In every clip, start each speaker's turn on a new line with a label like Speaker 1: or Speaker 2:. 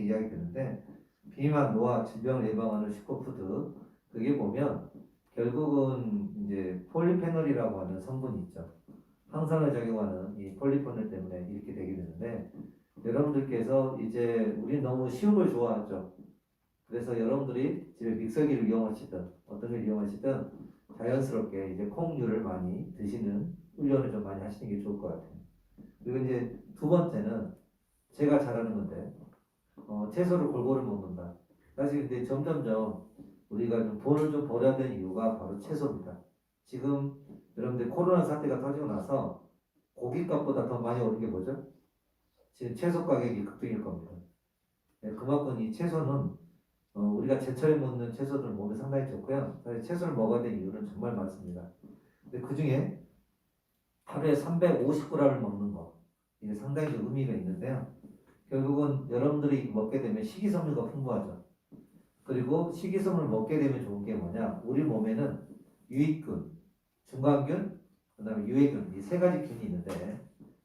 Speaker 1: 이야기 드는데 비만, 노화, 질병을 예방하는 슈퍼푸드 그게 보면 결국은 이제 폴리페놀이라고 하는 성분이 있죠. 항산화 작용하는 이 폴리페놀 때문에 이렇게 되게 되는데 여러분들께서 이제 우리 너무 쉬운 걸 좋아하죠. 그래서 여러분들이 집에 믹서기를 이용하시든 어떤 걸 이용하시든 자연스럽게 이제 콩류를 많이 드시는 훈련을 좀 많이 하시는 게 좋을 것 같아요. 그리고 이제 두 번째는 제가 잘하는 건데 채소를 골고루 먹는다. 사실 근데 점점점 우리가 좀 돈을 좀 벌어야 되는 이유가 바로 채소입니다. 지금 여러분들 코로나 사태가 터지고 나서 고깃값보다 더 많이 오른 게 뭐죠? 지금 채소 가격이 급등일 겁니다. 네, 그만큼 이 채소는 우리가 제철에 먹는 채소들 몸에 상당히 좋고요. 사실 채소를 먹어야 되는 이유는 정말 많습니다. 근데 그 중에 하루에 350g을 먹는 거 이게 상당히 좀 의미가 있는데요. 결국은 여러분들이 먹게 되면 식이섬유가 풍부하죠. 그리고 식이섬유를 먹게 되면 좋은 게 뭐냐? 우리 몸에는 유익균, 중간균, 그다음에 유해균 이 세 가지 균이 있는데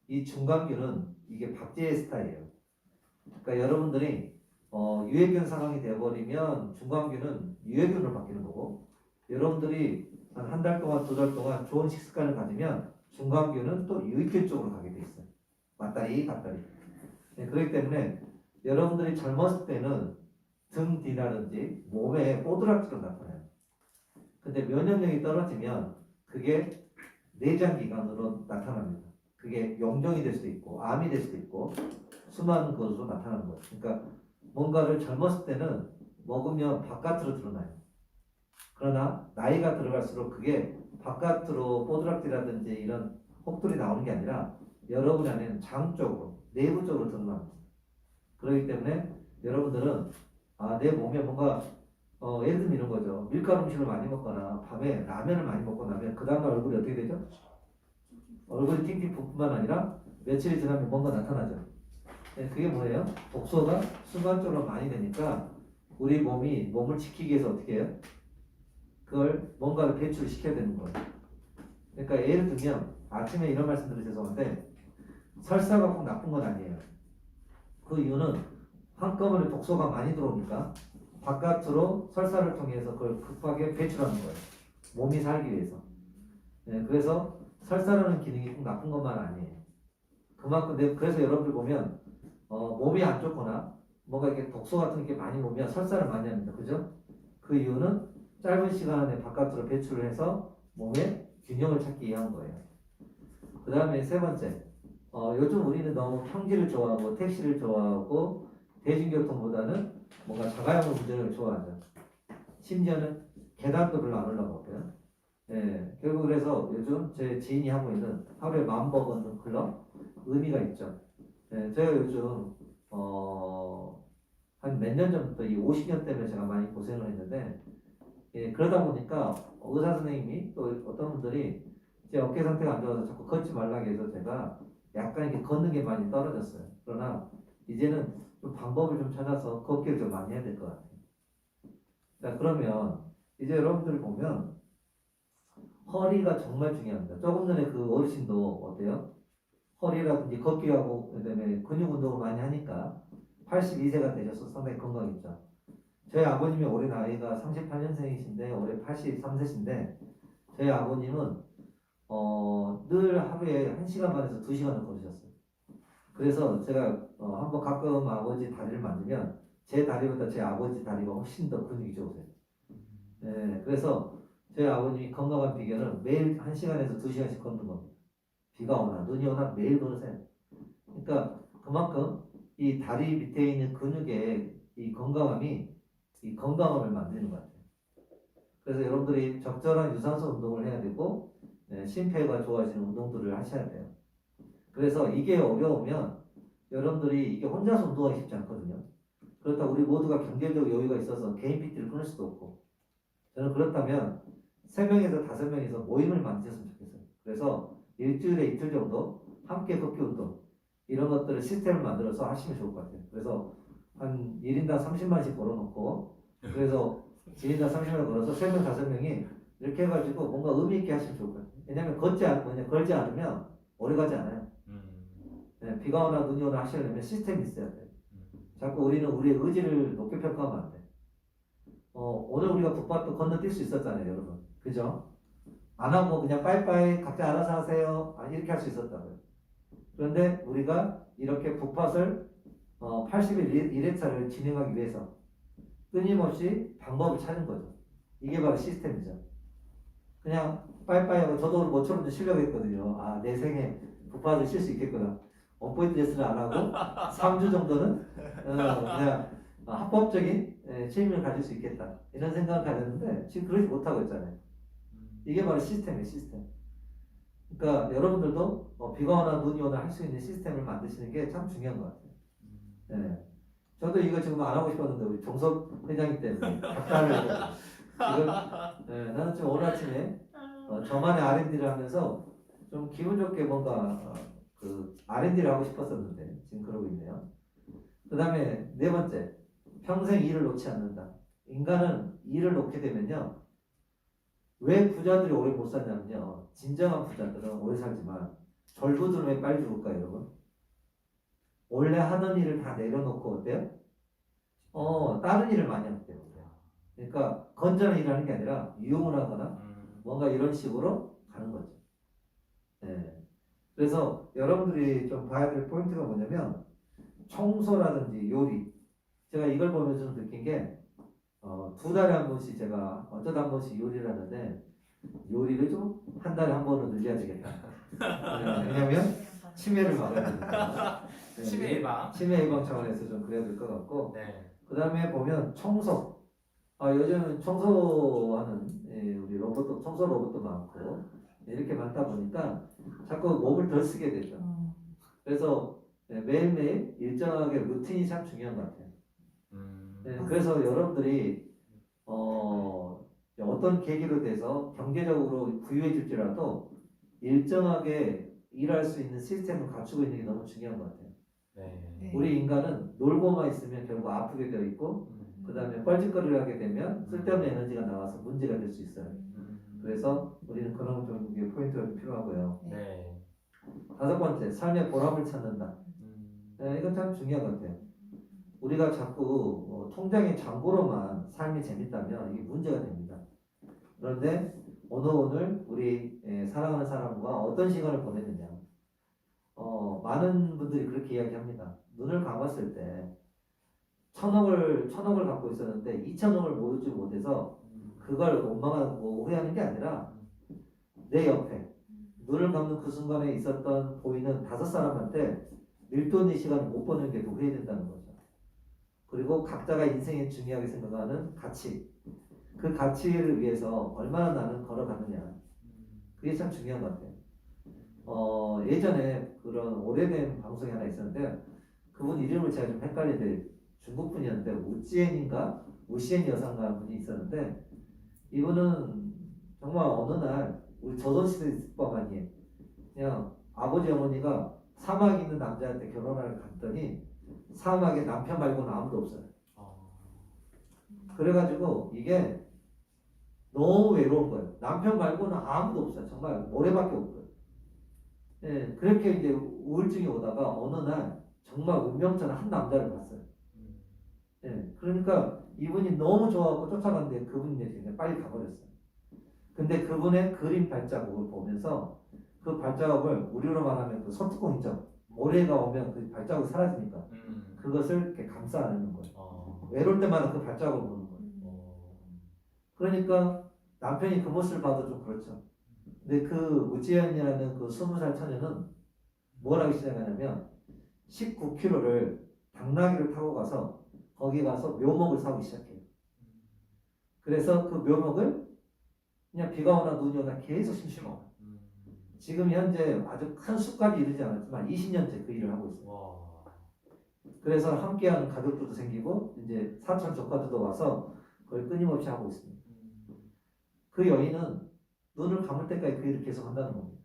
Speaker 1: 이 중간균은 이게 박제의 스타일이에요. 그러니까 여러분들이 유해균 상황이 되어버리면 중간균은 유해균으로 바뀌는 거고 여러분들이 한 달 동안, 두 달 동안 좋은 식습관을 가지면 중간균은 또 유익균 쪽으로 가게 돼 있어요. 맞다리, 갔다리. 네, 그렇기 때문에 여러분들이 젊었을 때는 등 뒤라든지 몸에 뽀드락지로 나타나요. 근데 면역력이 떨어지면 그게 내장기관으로 나타납니다. 그게 용종이 될 수도 있고 암이 될 수도 있고 수많은 것으로 나타나는 거예요. 그러니까 뭔가를 젊었을 때는 먹으면 바깥으로 드러나요. 그러나 나이가 들어갈수록 그게 바깥으로 뽀드락지라든지 이런 혹들이 나오는 게 아니라 여러분 안에는 장 쪽으로 내부 쪽으로 드러납니다. 그렇기 때문에 여러분들은 내 몸에 뭔가 예를 들면 이런 거죠. 밀가루 음식을 많이 먹거나 밤에 라면을 많이 먹고 나면 그 다음날 얼굴이 어떻게 되죠? 얼굴이 팅팅 붓뿐만 아니라 며칠이 지나면 뭔가 나타나죠. 네, 그게 뭐예요? 독소가 순간적으로 많이 되니까 우리 몸을 지키기 위해서 어떻게 해요? 그걸 뭔가를 배출시켜야 되는 거예요. 그러니까 예를 들면 아침에 이런 말씀드려 죄송한데 설사가 꼭 나쁜 건 아니에요. 그 이유는 한꺼번에 독소가 많이 들어오니까 바깥으로 설사를 통해서 그걸 급하게 배출하는 거예요. 몸이 살기 위해서. 네, 그래서 설사라는 기능이 꼭 나쁜 것만 아니에요. 그만큼 그래서 여러분들 보면 몸이 안 좋거나 뭔가 이렇게 독소 같은 게 많이 오면 설사를 많이 합니다. 그죠? 그 이유는 짧은 시간에 바깥으로 배출을 해서 몸의 균형을 찾기 위한 거예요. 그 다음에 세 번째, 요즘 우리는 너무 평지를 좋아하고 택시를 좋아하고 대중교통보다는 뭔가 자가용을 운전을 좋아하죠. 심지어는 계단도 별로 안 올라가고요. 네, 결국 그래서 요즘 제 지인이 하고 있는 하루에 10,000번 걷는 클럽 의미가 있죠. 네, 제가 요즘 한 몇 년 전부터 이 50년 때문에 제가 많이 고생을 했는데 그러다 보니까 의사 선생님이 또 어떤 분들이 제 어깨 상태가 안 좋아서 자꾸 걷지 말라고 해서 제가 약간 이렇게 걷는 게 많이 떨어졌어요. 그러나 이제는 좀 방법을 좀 찾아서 걷기를 좀 많이 해야 될 것 같아요. 자, 그러면 이제 여러분들 보면 허리가 정말 중요합니다. 조금 전에 그 어르신도 어때요? 허리라든지 걷기하고 그다음에 근육 운동을 많이 하니까 82세가 되셔서 상당히 건강했죠. 저희 아버님이 올해 나이가 38년생이신데 올해 83세신데 저희 아버님은 늘 하루에 1시간 반에서 2시간을 걸으셨어요. 그래서 제가 한번 가끔 아버지 다리를 만지면 제 다리보다 제 아버지 다리가 훨씬 더 근육이 좋으세요. 네, 그래서 저희 아버님이 건강한 비결은 매일 1시간에서 2시간씩 걷는 겁니다. 비가 오나 눈이 오나 매일 걸으세요. 그러니까 그만큼 이 다리 밑에 있는 근육의 이 건강함이 이 건강함을 만드는 것 같아요. 그래서 여러분들이 적절한 유산소 운동을 해야 되고 심폐가 좋아지는 운동들을 하셔야 돼요. 그래서 이게 어려우면 여러분들이 이게 혼자서 운동하기 쉽지 않거든요. 그렇다고 우리 모두가 경제적 여유가 있어서 개인 PT를 끊을 수도 없고 저는 그렇다면 3명에서 5명이서 모임을 만드셨으면 좋겠어요. 그래서 일주일에 이틀 정도 함께 걷기 운동 이런 것들을 시스템을 만들어서 하시면 좋을 것 같아요. 그래서 한 1인당 30만씩 걸어놓고 그래서 1인당 30만 걸어서 3명, 5명이 이렇게 해가지고 뭔가 의미 있게 하시면 좋을 것 같아요. 왜냐하면 걸지 않으면 오래 가지 않아요. 네, 비가 오나 눈이 오나 하시려면 시스템이 있어야 돼요. 자꾸 우리는 우리의 의지를 높게 평가하면 안 돼. 오늘 우리가 북바도 건너뛸 수 있었잖아요, 여러분. 그죠? 안 하고 그냥 빠이빠이 각자 알아서 하세요. 이렇게 할 수 있었다고요. 그런데 우리가 이렇게 북팟을 80일 1회차를 진행하기 위해서 끊임없이 방법을 찾은 거죠. 이게 바로 시스템이죠. 그냥 빠이빠이하고 저도 모처럼 쉬려고 했거든요. 내 생에 북팟을 쉴 수 있겠구나. 원포인트 레슨을 안 하고 3주 정도는 그냥 합법적인 취미를 가질 수 있겠다. 이런 생각을 가졌는데 지금 그러지 못하고 있잖아요. 이게 바로 시스템이에요, 시스템. 그러니까 여러분들도 비가 오나 눈이 오나 할 수 있는 시스템을 만드시는 게 참 중요한 것 같아요. 네. 저도 이거 지금 안 하고 싶었는데 우리 정석 회장님 때문에 답답을 해서 나는 지금 오늘 아침에 저만의 R&D를 하면서 좀 기분 좋게 뭔가 그 R&D를 하고 싶었었는데 지금 그러고 있네요. 그 다음에 네 번째, 평생 일을 놓지 않는다. 인간은 일을 놓게 되면요, 왜 부자들이 오래 못 사냐면요, 진정한 부자들은 오래 살지만 절부들은 왜 빨리 죽을까요, 여러분? 원래 하던 일을 다 내려놓고 어때요? 다른 일을 많이 하기 때문에. 그러니까 건전한 일을 하는 게 아니라 유흥을 하거나 뭔가 이런 식으로 가는 거죠. 네. 그래서 여러분들이 좀 봐야 될 포인트가 뭐냐면 청소라든지 요리. 제가 이걸 보면서 좀 느낀 게 2달에 한 번씩 제가 어쩌다 한 번씩 요리를 하는데 요리를 좀 한 달에 한 번은 늘려야 되겠다. 네, 왜냐면 치매를 막아야 되니까. 네,
Speaker 2: 치매 예방.
Speaker 1: 치매 예방 차원에서 좀 그래야 될 것 같고.
Speaker 2: 네.
Speaker 1: 그 다음에 보면 청소. 요즘 청소하는 우리 로봇도 청소 로봇도 많고 이렇게 많다 보니까 자꾸 몸을 덜 쓰게 되죠. 그래서 매일매일 일정하게 루틴이 참 중요한 것 같아요. 네, 그래서 여러분들이 어떤 계기로 돼서 경제적으로 부유해질지라도 일정하게 일할 수 있는 시스템을 갖추고 있는 게 너무 중요한 것 같아요.
Speaker 2: 네.
Speaker 1: 우리 인간은 놀고만 있으면 결국 아프게 되어 있고 그 다음에 뻘짓거리를 하게 되면 쓸데없는 에너지가 나와서 문제가 될 수 있어요. 그래서 우리는 그런 좀 포인트가 좀 필요하고요.
Speaker 2: 네.
Speaker 1: 5번째, 삶의 보람을 찾는다. 네, 이건 참 중요한 것 같아요. 우리가 자꾸 통장의 잔고로만 삶이 재밌다면 이게 문제가 됩니다. 그런데 오늘 우리 사랑하는 사람과 어떤 시간을 보내느냐. 많은 분들이 그렇게 이야기합니다. 눈을 감았을 때 천억을 갖고 있었는데 2천억을 모으지 못해서 그걸 원망하고 후회하는 게 아니라 내 옆에 눈을 감는 그 순간에 있었던 보이는 5사람한테 밀돈의 시간을 못 보내는 게 더 후회된다는 거죠. 그리고 각자가 인생에 중요하게 생각하는 가치, 그 가치를 위해서 얼마나 나는 걸어가느냐, 그게 참 중요한 것 같아요. 예전에 그런 오래된 방송이 하나 있었는데 그분 이름을 제가 좀 헷갈리는데 중국 분이었는데 우찌엔인가 우시엔 여사인가 분이 있었는데 이분은 정말 어느 날 우리 조선시대법 아니에요. 그냥 아버지 어머니가 사막에 있는 남자한테 결혼하러 갔더니 사막에 남편 말고는 아무도 없어요. 그래가지고 이게 너무 외로운 거예요. 남편 말고는 아무도 없어요. 정말 모래밖에 없고요. 예, 그렇게 이제 우울증이 오다가 어느 날 정말 운명처럼 한 남자를 봤어요. 예, 그러니까 이분이 너무 좋아하고 쫓아갔는데 그분이 그냥 빨리 가버렸어요. 근데 그분의 그림 발자국을 보면서 그 발자국을 우리로 말하면 그 소뚜껑 있죠. 모래가 오면 그 발자국이 사라지니까 그것을 이렇게 감싸 안는 거예요. 외로울 때마다 그 발자국을 보는 거예요. 그러니까 남편이 그 모습을 봐도 좀 그렇죠. 근데 그 우지연이라는 그 20살 처녀는 뭘 하기 시작하냐면 19km를 당나귀를 타고 가서 거기 가서 묘목을 사기 시작해요. 그래서 그 묘목을 그냥 비가 오나 눈이 오나 계속 심심어. 지금 현재 아주 큰 숲까지 이르지 않았지만 20년째 그 일을 하고 있어요. 그래서 함께하는 가족들도 생기고 이제 사촌 조카들도 와서 그걸 끊임없이 하고 있습니다. 그 여인은 눈을 감을 때까지 그 일을 계속 한다는 겁니다.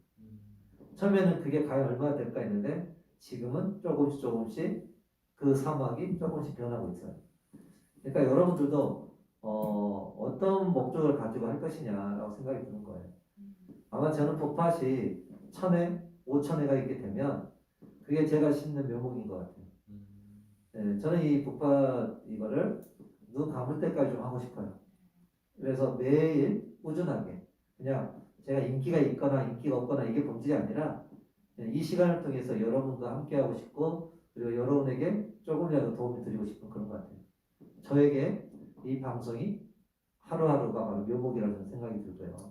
Speaker 1: 처음에는 그게 과연 얼마나 될까 했는데 지금은 조금씩 그 사막이 조금씩 변하고 있어요. 그러니까 여러분들도 어떤 목적을 가지고 할 것이냐라고 생각이 드는 거예요. 아마 저는 복팟이 1000회, 5000회가 있게 되면 그게 제가 심는 묘목인 것 같아요. 저는 이 북파 이거를 눈 감을 때까지 좀 하고 싶어요. 그래서 매일 꾸준하게 그냥 제가 인기가 있거나 인기가 없거나 이게 본질이 아니라 이 시간을 통해서 여러분과 함께하고 싶고 그리고 여러분에게 조금이라도 도움이 드리고 싶은 그런 것 같아요. 저에게 이 방송이 하루하루가 바로 묘목이라는 생각이 들고요.